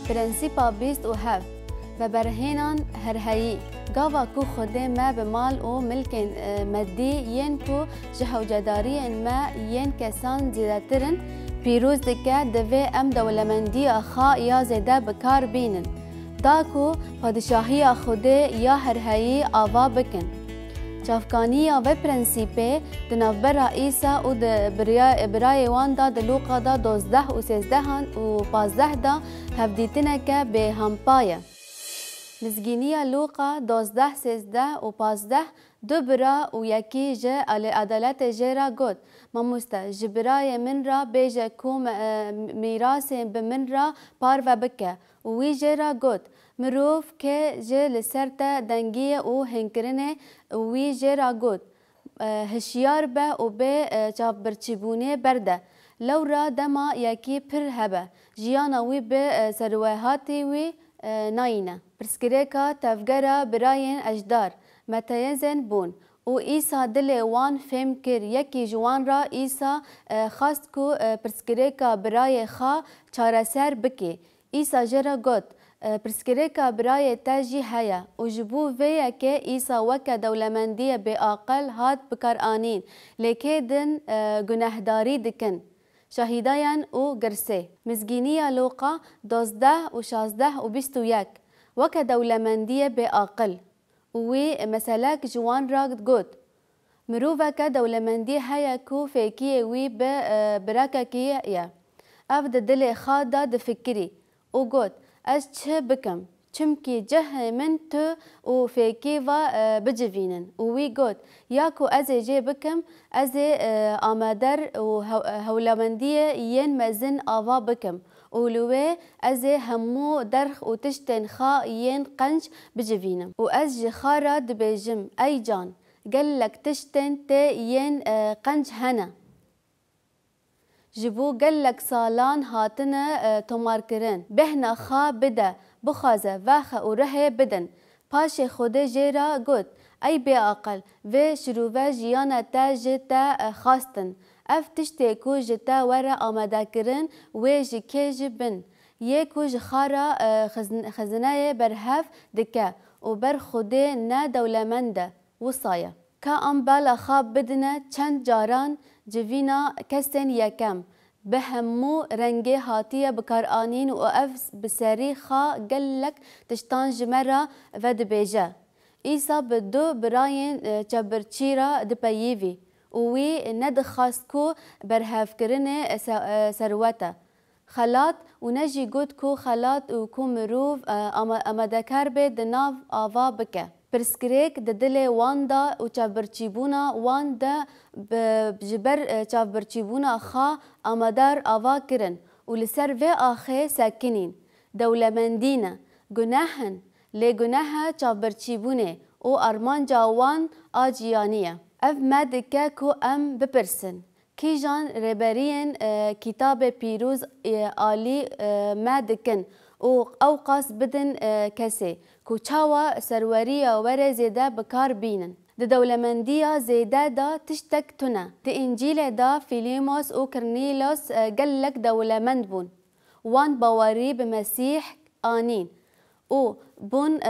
پرنسیپا بیست و هفت و برهنان هرهایی گاوا کو خود ما به مال و ملک مدی ین کو جهوجداری ما ین کسان زیادترن پیروز دکه دوی ام دولمندی خا یا زیده بکار بینن دا کو پادشاهی خود یا هرهایی آوا بکن چافکانی و پرنسیپه دنافبرا ایسا و برای وان دا دلوقا دا 12 و 13 و 15 دا هفدیتنه که به همپایه مزگینی لوقا 12 13 و 15 دو برا و یکی جه عدالت جه را گود ماموستا جبرای من را بیجه کو میراس به من را پار و بکه و وی جه را گود مروف که جه لسر تا دنگی و هنکرنه وی جه را گود هشیار به و به چاپ برچیبونه برده لو را دما یکی پر هبه جیانا وی به سروهاتی وی ناینه پرسکریکا تفگره براین اجدار متیزن بون و ایسا دل وان فهم کر یکی جوان را ایسا خواست کو پرسکریکا برای خوا چارسر بکی ایسا جرا گوت پرسکریکا برای تاجی هیا و جبو ویا که ایسا وکا دولمندی به عاقل هات بکار آنین لیکه دن گناهداری دکن شهیدایان و گرسه مزگینی لوقا 12 و 16 و 21 وکا دولمندی به عاقل وی مسلک جوان را گود مروفا که دولمندی هیا کو فیکی وی براکا کیه یا اف دل خادا دفکری و گود از چه بکم چمکی جه من تو و فیکی و بجوینن و وی گود یا کو از جه بکم از آمادر و هولمندی ین مزن آوا بکم اولوه از همو درخ و تشتن خا ین قنج بجوینم و از جخارا دبیجم ای جان قلک تشتن تی ین قنج هنه جبو قلک سالان هاتنه تمار کرن بهنا خا بده بخوازه وخه و ره بدن پاش خود جیرا گود ای بی عقل و شروع جیانا تا جتا خواستن اف تشتی کو جتا وره آماده کرن و جکه جبن یکو جخارا خزنه برهف دکه و بر خوده نه دولمنده وصایه که ام بالا خواب بدنه چند جاران جوینا کسن یکم به همو رنگ هاتیه بکار آنین و اف بسری خا گلک تشتان جمره و دبیجه ایسا بدو براین چبرچی را دپیوی وی ندخواست کو برهف کرنه سروته خلات و نجی گود کو خلات و کو مروف امدکر به دناف آوا بکه پرسکریک د دل وان دا و چابرچیبونا وان دا بجبر چابرچیبونا خا آمدار آوا کرن و لسر و آخه ساکنین دولمندین گناهن لی گناه چابرچیبونه و ارمان جاوان آجیانیه اف مدکه کو ام بپرسن کی جان ربرین کتاب پیروز آلی مدکن او قاس بدن کسی کو چاوا سروریا ور زیده بکار بینن د دولمندیا زیده دا تشتک تونه د انجیل دا فیلیموس او کرنیلوس گلک دولمند بون وان باوری به مسیح آنین او بون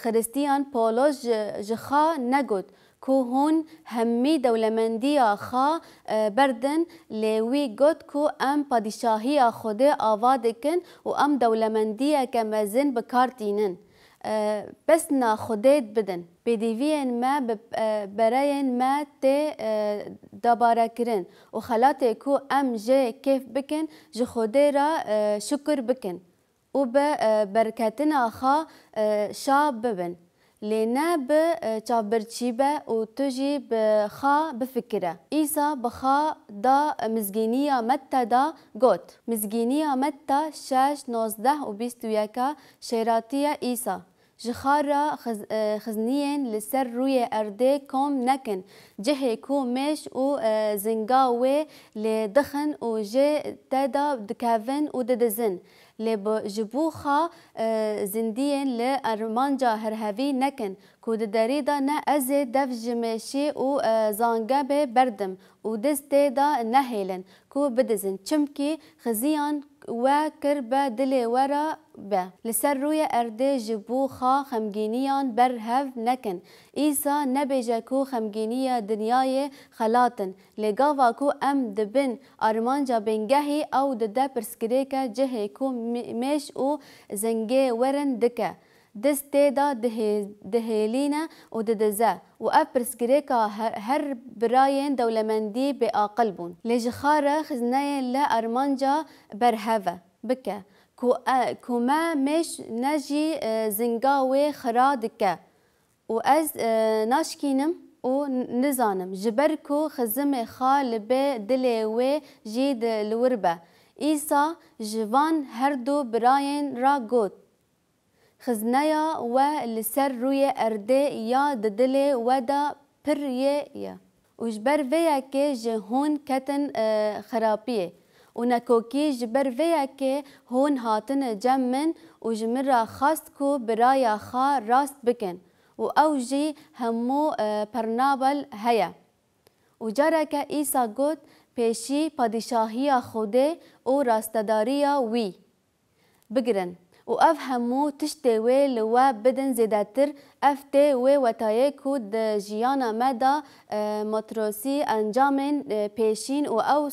خریستیان پولوس جخا نگود کو هون همی دولمندی خا بردن لیوی گود کو ام پادشاهی خود آوا کن و ام دولمندی که مزن بکارتینن بس نا خودت بدن بدیوین ما براین ما تی دباره کرن و خلاته کو ام جه کیف بکن جه خود را شکر بکن و برکتنا خا شاب ببن لینا به چابرچیبه و تجی بخا بفکره ایسا بخا دا مزگینی متا دا گوت مزگینی متا 6 19 و 21 شیراتی ایسا جخارا خزنین لسر روی ارده کم نکن جه کو مش و زنگاوه لدخن و جه تدا دکاون و ددزن لب جبوخا زندین لارمانجا هرهوی نکن کود دریدا نه از دف جمشی و زانگه بردم و دست دا نهیلن کو بدزن چمکی خزیان و کر به دل ورا به لسر روی ارده جبو خا خمگینیان بر هف نکن ایسا نبیجه کو خمگینی دنیای خلاتن لگاوا کو ام دبن آرمانجا بنگهی او دده پرسکره که جه کو میش او زنگه ورن دکه دست دا دهیلینه و ددزه و اف پرسکره که هر براین دولمندی به آقل بون لجخاره خزنه لارمانجا بر هفه بکه کو ما مش نجی زنگاوی خرا دکه و از ناشکینم و نزانم جبر کو خزم خال به دل و جید لوربه ایسا جوان هر دو براین را گوت خزنایا و لسر روی ارده یا دل و دا پریه و جبر ویا که جهون کتن خرابیه و نکوکی جبر ویا که هون هاتن جمن و جمرا خواست کو برایا خا راست بکن و او جی همو پرنابل هیا و جارا که ایسا گوت پیشی پادشاهی خوده و راستداریا وی بگرن و اف همو تشتی وی لوا بدن زیداتر افتی وی وطایه کود جیانا مدا متروسی انجامن پیشین و او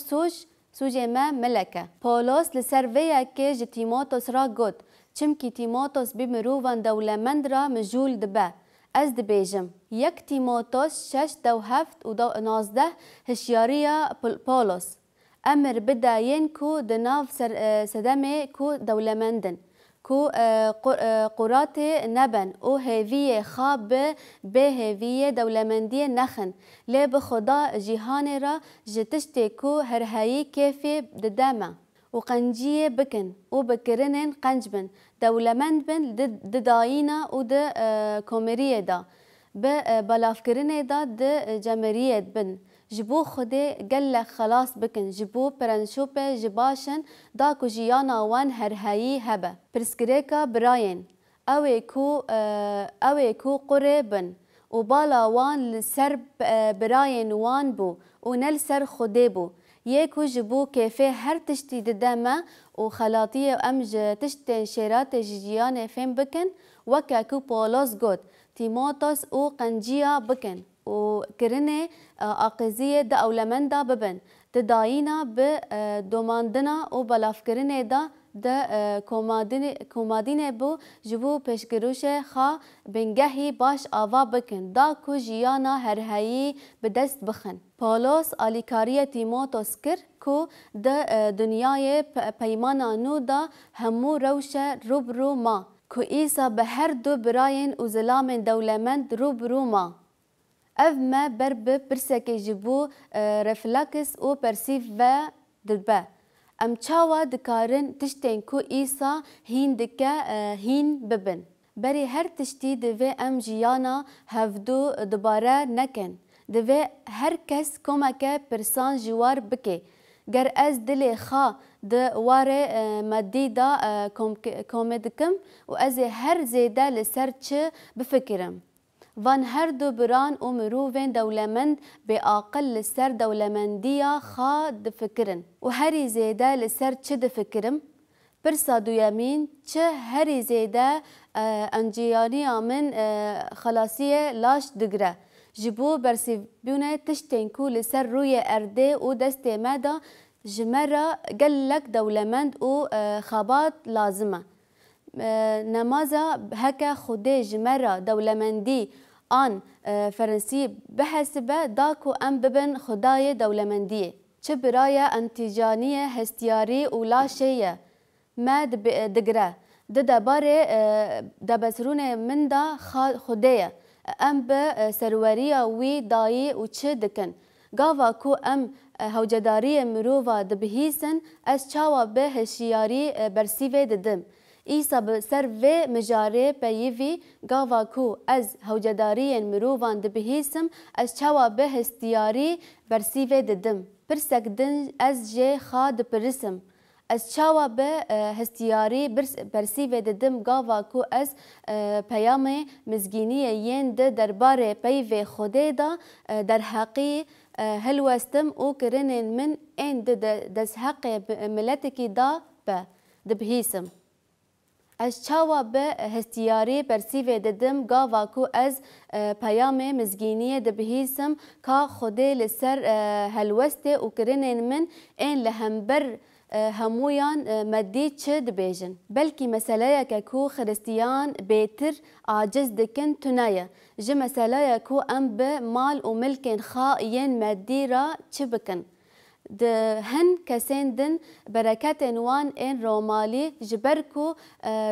سوژ ما ملکه پولس لسر ویا که جی تیموتوس را گوت چمکی تیموتوس بی مروفان دولمند را مجول دبه از دبیجم یک تیموتوس 6:7 و 19 هشیاریا پولس امر بداین کو دناف سدمه کو دولمندن کو قرات نبن او هویه خواب به هویه دولمندی نخن لی بخدا جهان را جتشتی کو هر هایی کیفی ددامه و قنجیه بکن و بکرنن قنج بن دولمند بن ددایینا و د کومریه دا به بلافکرنه دا د جمریت بن جبو خودی گل خلاص بکن جبو پرنشوپ جباشن دا کو جیانا وان هر هایی هبه پرسکریکا براین اوی کو قره بن و بالا وان لسر براین وان بو و نل سر خودی بو یکو جبو کیفه هر تشتی ددامه و خلاطیه امج تشتین شیرات جیان فهم بکن وکا کو پولس گوت تیموتوس و قنجیا بکن و کرنه آقازیه دا اولمندا ببن دا دایینا به دوماندنا و بلاف کرنه دا کومادینه بو جبو پیشگروش خوا بنگهی باش آوا بکن دا کو جیانا هر هایی به دست بخن پولس آلیکاری تیموتوس کر کو دا دنیای پیمانا نو دا همو روش روبرو ما کو ایسا به هر دو براین و ظلام دولمند روبرو ما اف ما برب پرسک جبو رفلکس و پرسیف و دلبه ام چاوا دکارن تشتین کو ایسا هین دکه هین ببن بری هر تشتی دوی ام جیانا هفدو دوباره نکن دوی هر کس کمک پرسان جوار بکه گر از دل خوا دواره مادی دا کومدکم و از هر زیده لسر چه بفکرم وان هر دو بران و مروفین دولمند به آقل لسر دولمندیا خوا دفکرن و هری زیده لسر چه دفکرم پرسا دویمین چه هری زیده انجیانی من خلاصیه لاش دگره جبو برسیبونه تشتین کو لسر روی ارده و دست مدا جمرا گلک دولمند و خابات لازمه نمازا هکا خودی جمرا دولمندی آن فرنسی بحسبه داکو ام ببن خدای دولمندیه چه برای انتیجانی هستیاری و لاشیه ما دگره دباره دبسرون من دا خودیه ام به سروریا وی دایی و چه دکن گاوا کو ام هوجداری مروفا دبهیسن از چاوا به هشیاری برسیوه ددم ایسا بسر و مجاره پیوی گاوا کو از هوجداری مروفان دبهیسم از چاوا به هستیاری برسیوه ددم پرسک دن از جه خواد پرسم از چاوا به هستیاری برسیوه ددم گاوا کو از پیام مزگینی ین ده درباره پیوه خوده دا در حقی هلوستم او کرنن من این ده دست حق ملتکی دا be dibihîsim. Ez çawa bi hestiyarî persîvê didim gava ku ez peyamê mizgîniyê dibihîsim ka Xwedê li ser helwestê û kirinên min ên li hember hemûyan meddî çi dibêjin. Belkî meseleyeke ku xiristiyan bêtir aciz dikin tune ye. Ji meseleye ku em bi mal û milkên xwe yên meddî ra çi bikin. Di hin kesên din bereketên wan ên romalî ji ber ku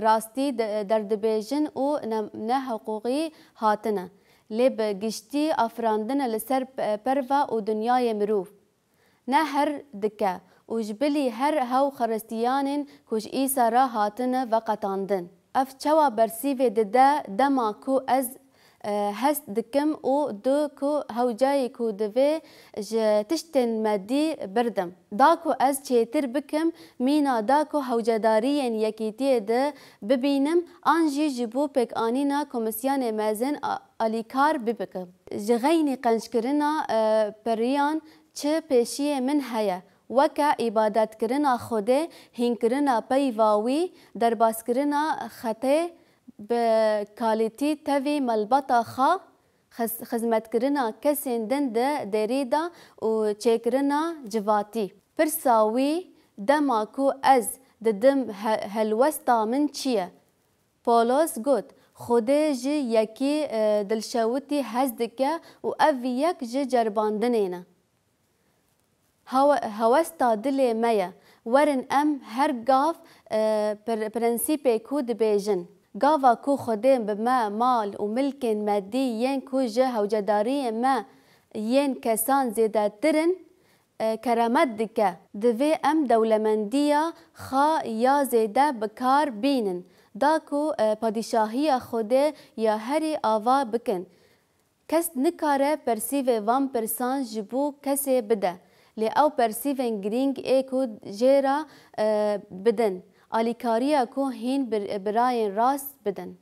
rastî derdibêjin û nehiqûqî hatine. Lê bi giştî afirandine li ser perva û dunyayê mirov. Ne her dike û ji bilî her hew xiristiyanên ku ji Îsa re hatine veqetandin. Ev çawa bersîvê dide dema ku ez hest dikim û du ku hewcayê ku divê ji tiştên meddî birdim. Da ku ez çêtir bikim mîna da ku hewcedariyên yekîtiyê de bibînim an jî ji bo pêkanîna Komîsyonê mezin alîkar bibikim. Ji xeynî qenckirina periyan çi pêşiyê min heye. Weke îbadetkirina Xwedê, hînkirina peyva wî, derbaskirina xetê, bi kalîtî tevî melbeta xwe, xizmetkirina kesên din di derî de û çêkirina civatî. Pirsa wî dema ku ez didim helwesta min çi ye? Polos got, Xwedê ji yekî dilşewitî hez dike û ev yek ji ceribandinê ne. Hewesta dilê me ye. Werin em her gav prensîpê ku dibêjin. Gava ku Xwedê bi me mal û milkên meddî yên ku ji hewcedariyê me yên kesan zêdetirin keremet dike. Divê em dewlemendiya xwe ya zêde bikar bînin. Da ku padîşahiya Xwedê ya herî ava bikin. Kes nikare persîvê van pirsan ji bo kesê bide. Lê ew persîvên girîng ê ku jê re bidin. Alîkariya ku hîn birayên rast bidin.